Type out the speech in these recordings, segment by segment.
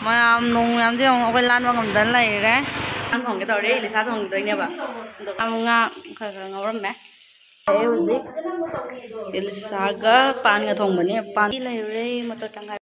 mà nung làm chứ không lan vào ngầm tấn này đấy ăn thòng cái tàu đấy để sao thòng tới nha bà ăn ngang khởi ngầu lắm mẹ đấy gì cái saga pan cái thòng mình pan đi này đấy mà tôi chẳng hay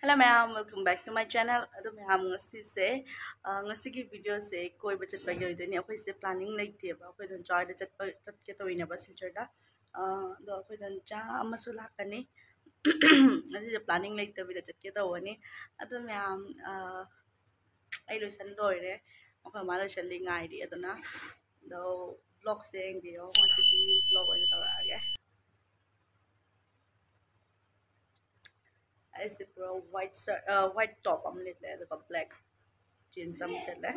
Hello ma'am, welcome back to my channel. Ado ma'am ngasi se ngasi ki video se koi ba chat ba gyo de ni akhoi se planning lai the ba akhoi dan joy da chat ke to ina ba future da do akhoi dan cha amasu la kani ngasi je planning lai te bi da chat ke to ni ado ma'am ai lo san loi re akhoi ma lo shal li ngai di adona do vlog se eng bi yo ngasi di vlog oi ta ra ge I see pro white shirt, white top omelet le the black jeans some set le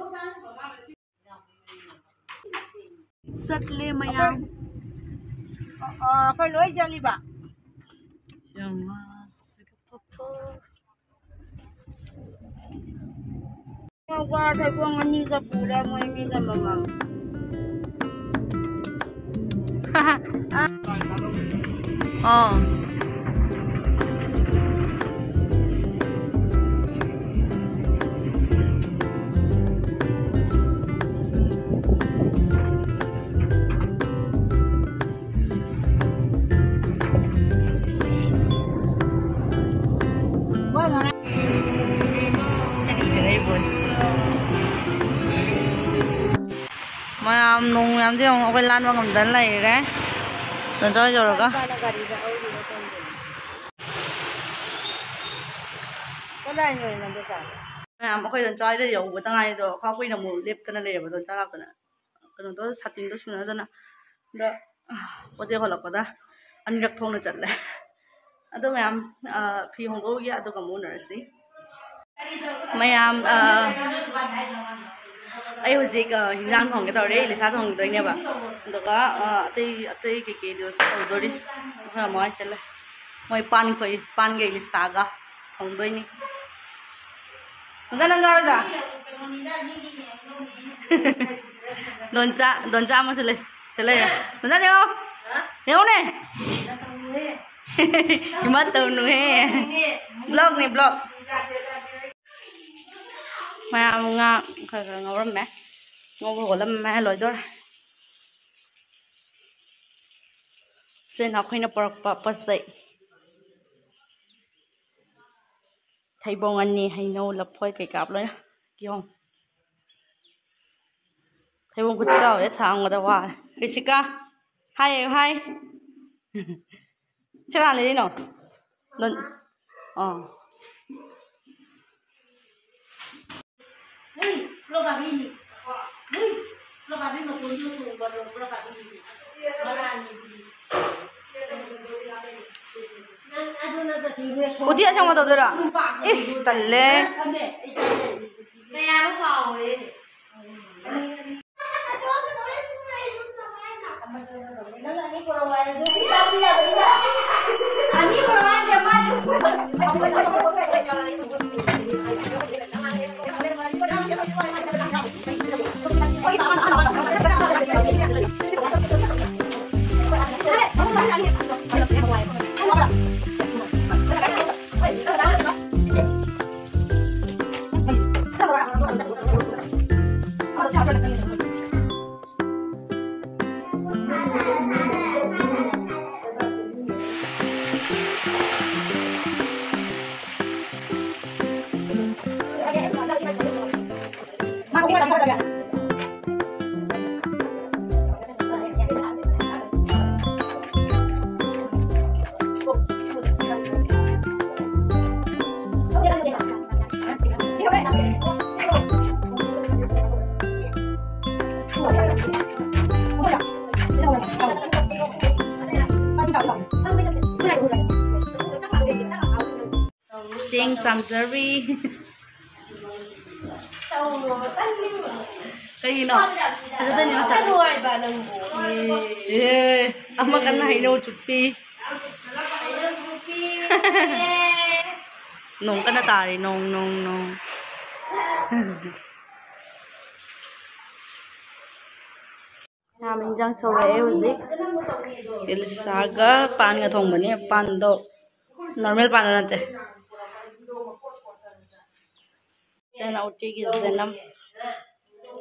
set le mayam phải lối jali ba yama sikapopo qua thầy con anh đi gặp phụ ra mới đi gặp mama mà nung làm chứ không lan vào ngầm tấn này đấy tấn cho rồi cơ có đây người làm được cả mà không tấn cho đây dầu của tăng ai rồi không quên là một liệp tấn này mà tấn cho làm tấn cái đó sát tin đó xuống nữa tấn đó có gì khó lắm đó anh gặp thông được chặt đấy đó mày phi hồng có gì đó cũng muốn nữa xí mày ai hồi dịch hình dạng thòng cái tàu đấy để sao thòng tới nha bà được á tây cái điều tàu đó đi không nói chân lại mày pan cái saga thòng tới đi nó ra rồi đồn cha mà chơi lấy đồn cha chưa hiểu nè nhưng mà từ nữa blog này blog mà ngầu lắm mẹ ngầu lắm mẹ lối đó xin học hay nó bật dậy thầy bông anh nè hay nấu lập phơi cái cặpเลยkia không thầy bông cứ chào hết thằng người ta qua Jessica hi chắc là đi nào lần lo bagini lo bagini con YouTube baru lo bagini 어디 하셔 마 더들아 이스 달래 내가 lúc rồi nó là đi qua ngoài rồi đi đâu đi đâu anh đi qua ngoài để mai Sing Samsari cái gì nào cái tên nhớ sao ama kan hay đâu chút phi nong ka na tari nong हम इंजांग सौरे हुजिक इल्सागा पान का थोंबनी पान दो normal पान नते सेना उटी की zenam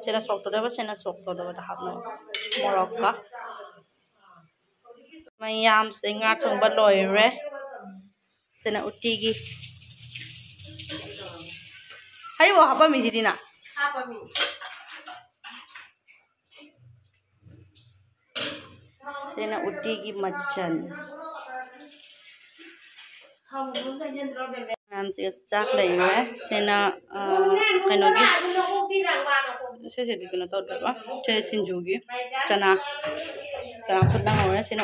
सेना सोक तो दबा हाबनो मोरक्का मैयाम से nga थोंबा लोइरे सेना उटी की हाय वो हाबा मिजिदिना Apa mi? सेना उटी की मच्छन Không muốn cái nhân rồi về. हम से चाक लेइरे सेना कनोगी से दिगनो तो दबा से सिंजुगी चना चना खुदा होरे सेना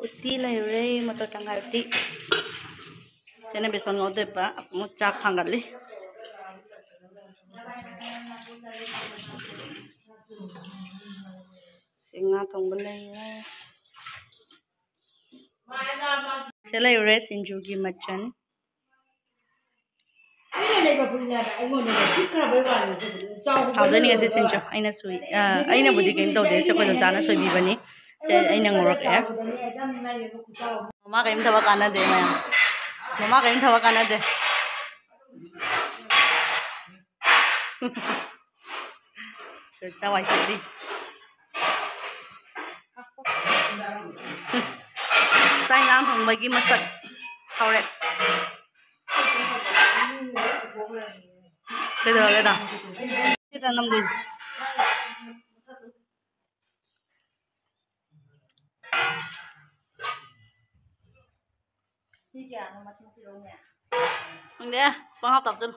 उटी लेइरे मटर टंगा उटी सेना बेसन ngote pa mu chak thangali singa thongba leire se leire sinjugi machan हाउदनी ऐसे सिंचो आइना सुई आइना बुद्धि गेम तो दे छको जाना सोई बिबनी से आइना ngorok e mama गेम थवा काना दे ममा गेम थवा काना दे चावाई सदी sai ngang thongbai gi masak hawre cái đó cái ta năm đi anh đấy con học tập chưa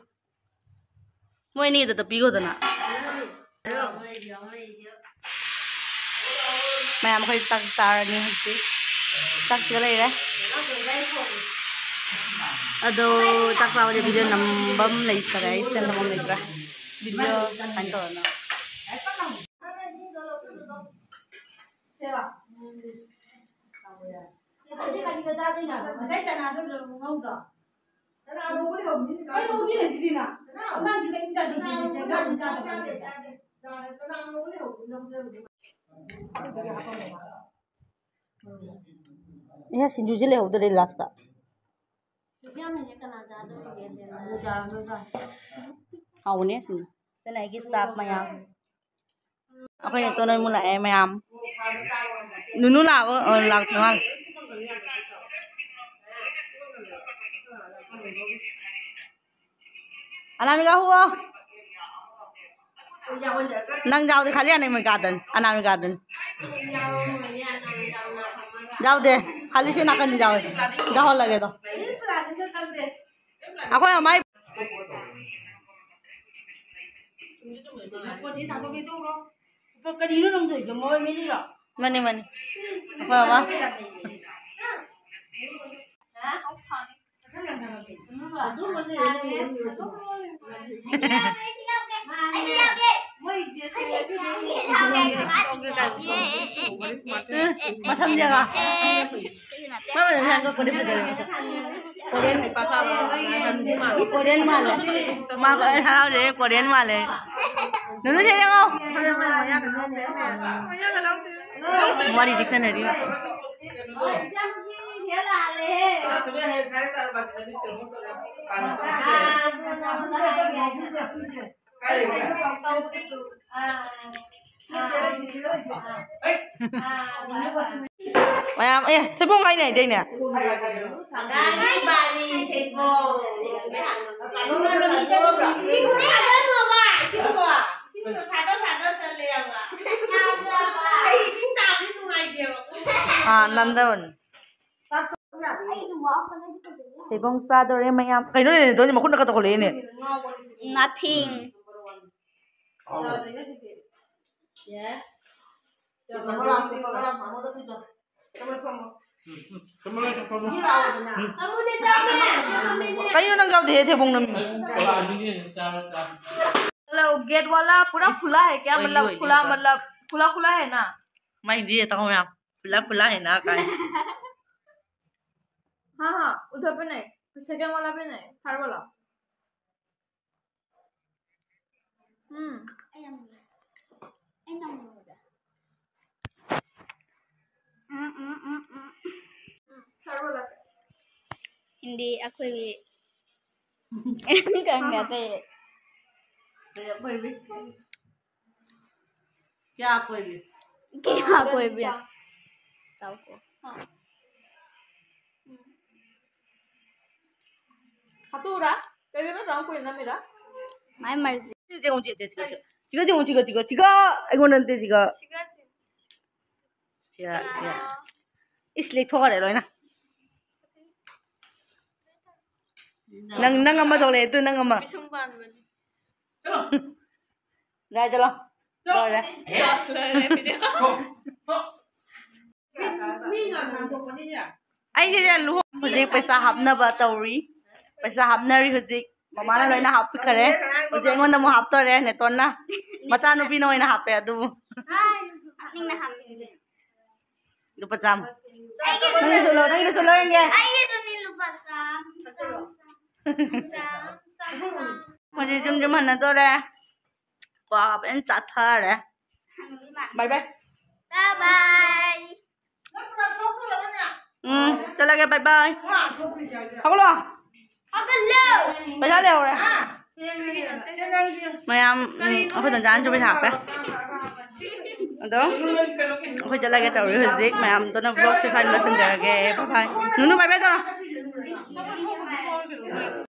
mỗi ni tập pi rồi nè mẹ em phải tăng ra đi chứ tăng cái này đấy Ado tak sawa di video nambam lagi sarai sen nambam lagi ra video kantor na ya sinju jile ho dari last ta hawne sin senai ki sak mayam akhoi to noi mula e mayam nunu la la no anamika huwa nang jao de khali ane mai garden anamika garden जाओ दे खाली से ना करनी जाओ जाओ लगे तो ako na mai mani mani ako ba macam dia lah mana yang kau kode kode Korean pasal Korean malah mak harap deh Korean malah nunu siapa kau mari jikta nari Mayam, tepung kain ni deh ni. Kami bali tepung. Nandawan. Tepung sadore mayam. Kain ni deh, makun nak kata kau ni. Nothing. Yeah. Kayo nang gaw दे थे बुंग hello gate वाला पूरा खुला है क्या मतलब खुला खुला है ना मैं दिए तो मैं खुला है ना काय हाँ उधर पे नहीं सेकंड वाला पे नहीं थर्ड वाला Hindi ako kang ngate. क्या कोई भी Kaya koy bi. Tao ko. Hatura? Kaya na lang ko yun na mira. My mercy. 지가 이거는 데 지가 इसलिए थोड़ा ले लो ना नंग अम्मा दोले तू नंग अम्मा जा चलो rồi anh chị lu hujik paisa hapnaba tawri paisa hapnari hujik mamana loina hap khare hujik ngon mo hap to re ne tonna macha nu bi noina hape adu Ning na ham ni. du pacham nang solo nge Ay, ito ni lubasam. मुझे जुम जुम हन्ना तो रे को आप इन चाथा रे bye bye Bye bye. चला गया bye bye हाको लो Hello. पैसा ले रे मैम अखोई तन जान जो भी हाप पे तो अखोई चला गया तो हजिक मैम तो ना ब्लॉग से फाइल मैसेंजर के बाय बाय नुनु बाय बाय तो